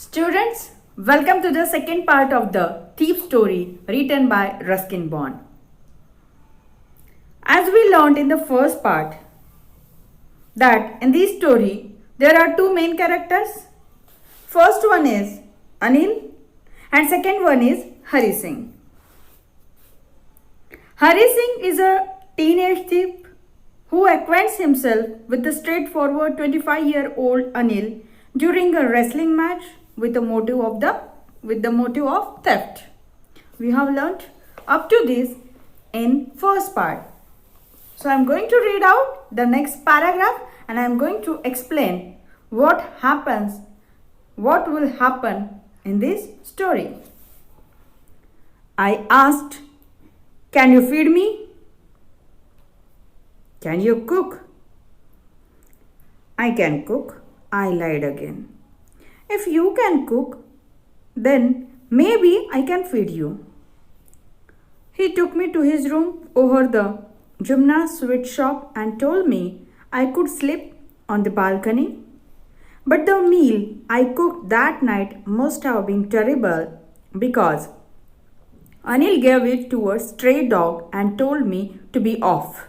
Students, welcome to the second part of the Thief story written by Ruskin Bond. As we learned in the first part, that in this story there are two main characters. First one is Anil and second one is Hari Singh. Hari Singh is a teenage thief who acquaints himself with the straightforward 25-year-old Anil during a wrestling match with the motive of theft. We have learnt up to this in first part. So I am going to read out the next paragraph and I am going to explain what will happen in this story. I asked, "Can you feed me? Can you cook?" "I can cook," I lied again. "If you can cook, then maybe I can feed you." He took me to his room over the Jumna sweet shop and told me I could sleep on the balcony. But the meal I cooked that night must have been terrible because Anil gave it to a stray dog and told me to be off.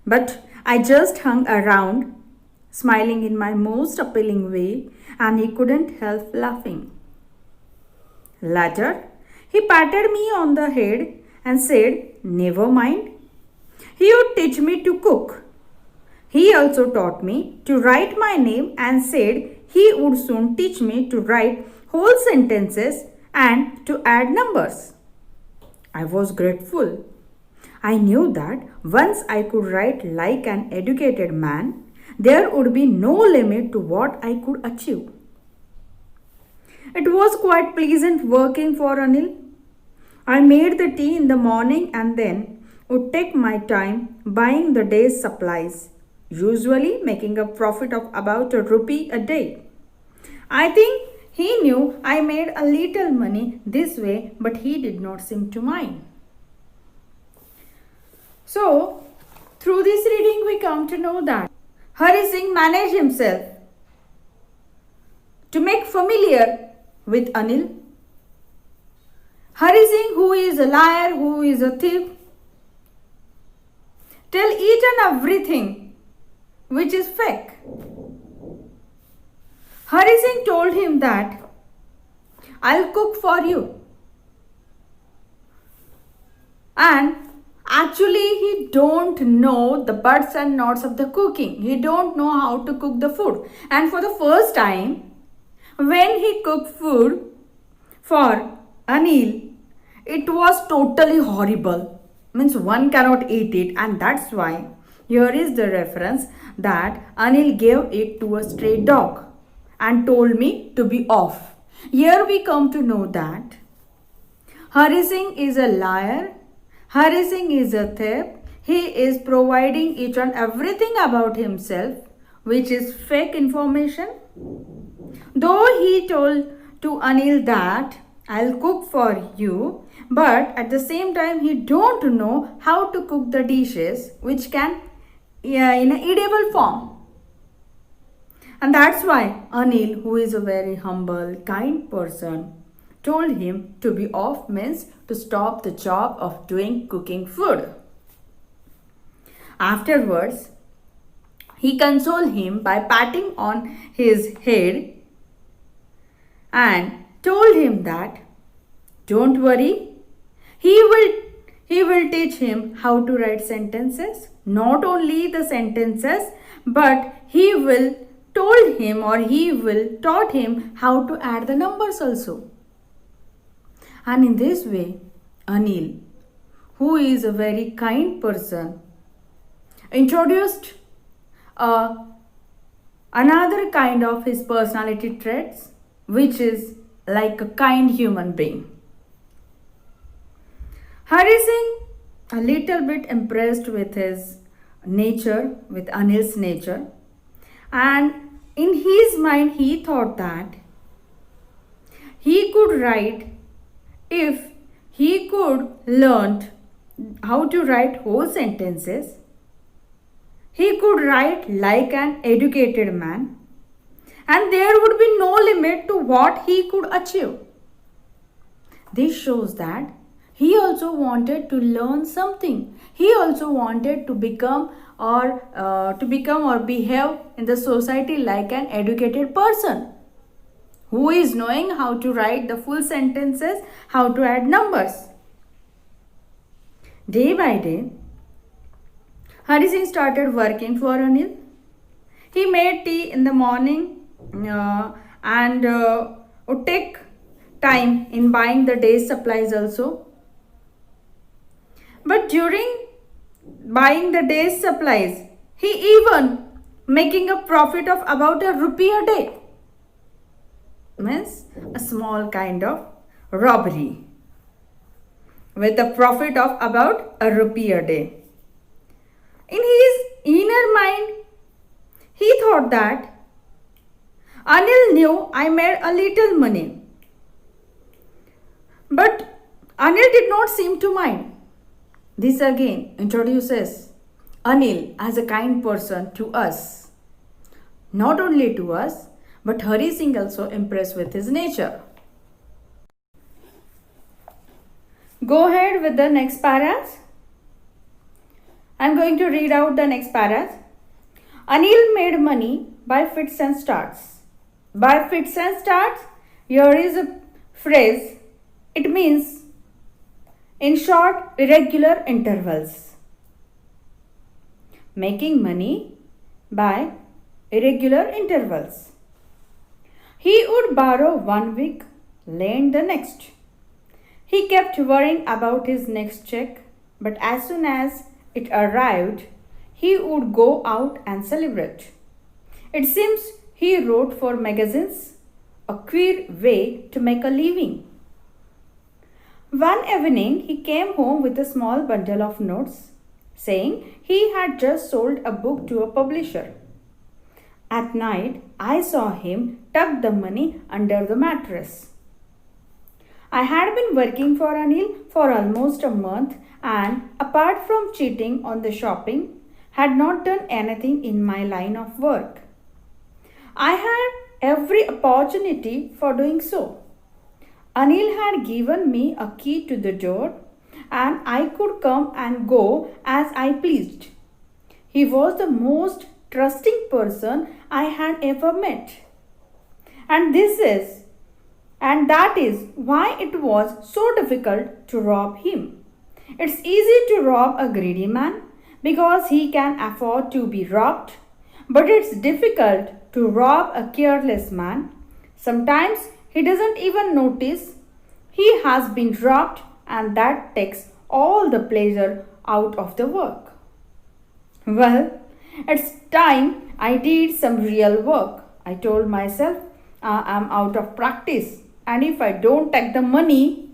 But I just hung around, smiling in my most appealing way, and he couldn't help laughing. Later, he patted me on the head and said, "Never mind. He would teach me to cook." He also taught me to write my name and said he would soon teach me to write whole sentences and to add numbers. I was grateful. I knew that once I could write like an educated man, there would be no limit to what I could achieve. It was quite pleasant working for Anil. I made the tea in the morning and then would take my time buying the day's supplies, usually making a profit of about ₹1 a day. I think he knew I made a little money this way, but he did not seem to mind. So, through this reading we come to know that Hari Singh managed himself to make familiar with Anil. Hari Singh, who is a liar, who is a thief, tell each and everything which is fake. Hari Singh told him that I'll cook for you. And actually he don't know the buts and nuts of the cooking. He don't know how to cook the food. And for the first time, when he cooked food for Anil, it was totally horrible. Means one cannot eat it, and that's why here is the reference that Anil gave it to a stray dog and told me to be off. Here we come to know that Hari Singh is a liar. Hari Singh is a thief. He is providing each and everything about himself, which is fake information. Though he told to Anil that I'll cook for you, but at the same time he don't know how to cook the dishes which can in an edible form. And that's why Anil, who is a very humble, kind person, told him to be off, means to stop the job of doing cooking food. Afterwards, he consoled him by patting on his head and told him that don't worry, he will teach him how to write sentences. Not only the sentences, but he will taught him how to add the numbers also. And in this way, Anil, who is a very kind person, introduced another kind of his personality traits, which is like a kind human being. Hari Singh, a little bit impressed with his nature, with Anil's nature, and in his mind he thought that he could write, if he could learn how to write whole sentences, he could write like an educated man, and there would be no limit to what he could achieve. This shows that he also wanted to learn something. He also wanted to become or behave in the society like an educated person who is knowing how to write the full sentences, how to add numbers. Day by day, Hari Singh started working for Anil. He made tea in the morning and would take time in buying the day's supplies also. But during buying the day's supplies, he even making a profit of about a rupee a day. Means a small kind of robbery with a profit of about a rupee a day. In his inner mind, he thought that Anil knew I made a little money. But Anil did not seem to mind. This again introduces Anil as a kind person to us. Not only to us, but Hari Singh also impressed with his nature. Go ahead with the next paras. I am going to read out the next paras. Anil made money by fits and starts. By fits and starts, here is a phrase. It means in short, irregular intervals. Making money by irregular intervals. He would borrow 1 week, lend the next. He kept worrying about his next check, but as soon as it arrived, he would go out and celebrate. It seems he wrote for magazines, a queer way to make a living. One evening, he came home with a small bundle of notes, saying he had just sold a book to a publisher. At night, I saw him tuck the money under the mattress. I had been working for Anil for almost a month and, apart from cheating on the shopping, had not done anything in my line of work. I had every opportunity for doing so. Anil had given me a key to the door and I could come and go as I pleased. He was the most trusting person I had ever met. And that is why it was so difficult to rob him. It's easy to rob a greedy man because he can afford to be robbed, but it's difficult to rob a careless man. Sometimes he doesn't even notice he has been robbed, and that takes all the pleasure out of the work. Well, it's time I did some real work. I told myself I'm out of practice, and if I don't take the money,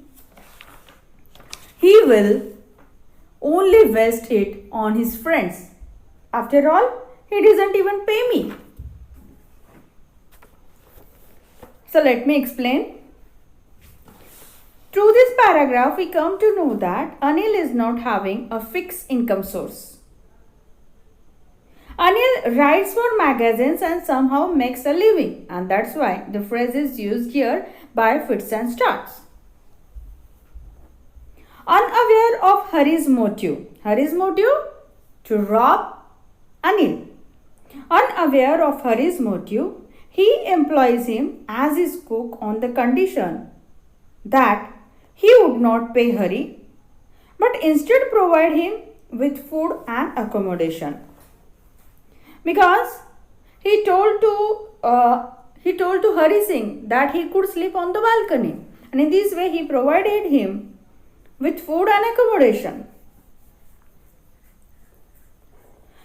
he will only waste it on his friends. After all, he doesn't even pay me. So let me explain. Through this paragraph, we come to know that Anil is not having a fixed income source. Anil writes for magazines and somehow makes a living, and that's why the phrase is used here by fits and starts. Unaware of Hari's motive to rob Anil. Unaware of Hari's motive, he employs him as his cook on the condition that he would not pay Hari, but instead provide him with food and accommodation. Because he told to Hari Singh that he could sleep on the balcony, and in this way he provided him with food and accommodation.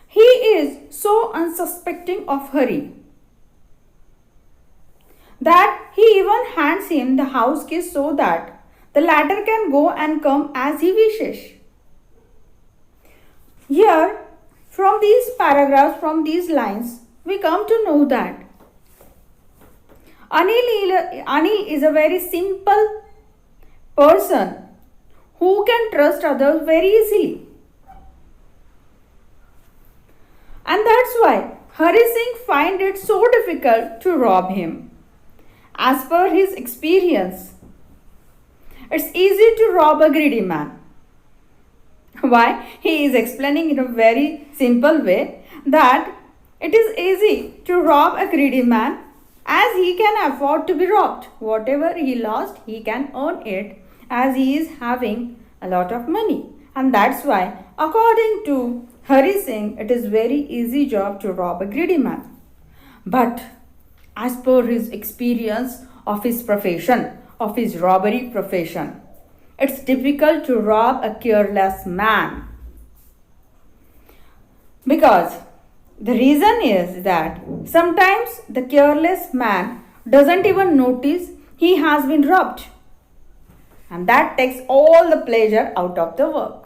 He is so unsuspecting of Hari that he even hands him the house keys so that the latter can go and come as he wishes. Here, from these paragraphs, from these lines, we come to know that Anil is a very simple person who can trust others very easily. And that's why Hari Singh find it so difficult to rob him. As per his experience, it's easy to rob a greedy man. Why? He is explaining in a very simple way that it is easy to rob a greedy man as he can afford to be robbed. Whatever he lost, he can earn it as he is having a lot of money. And that's why, according to Hari Singh, it is very easy job to rob a greedy man. But as per his experience of his profession, of his robbery profession, it's difficult to rob a careless man. Because the reason is that sometimes the careless man doesn't even notice he has been robbed. And that takes all the pleasure out of the work.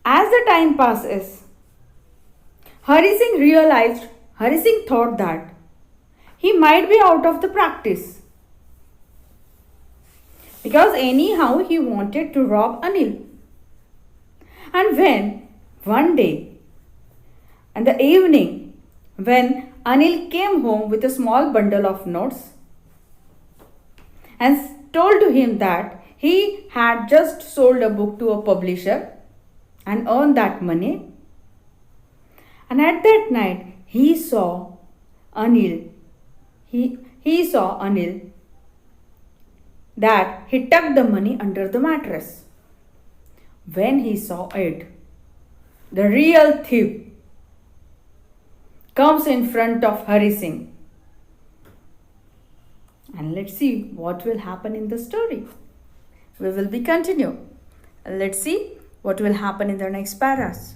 As the time passes, Hari Singh thought that he might be out of the practice. Because anyhow he wanted to rob Anil. And when one day in the evening, when Anil came home with a small bundle of notes and told to him that he had just sold a book to a publisher and earned that money. And at that night, he saw Anil. He saw Anil that he tucked the money under the mattress. When he saw it, the real thief comes in front of Hari Singh. And let's see what will happen in the story. We will be continue. Let's see what will happen in the next paras.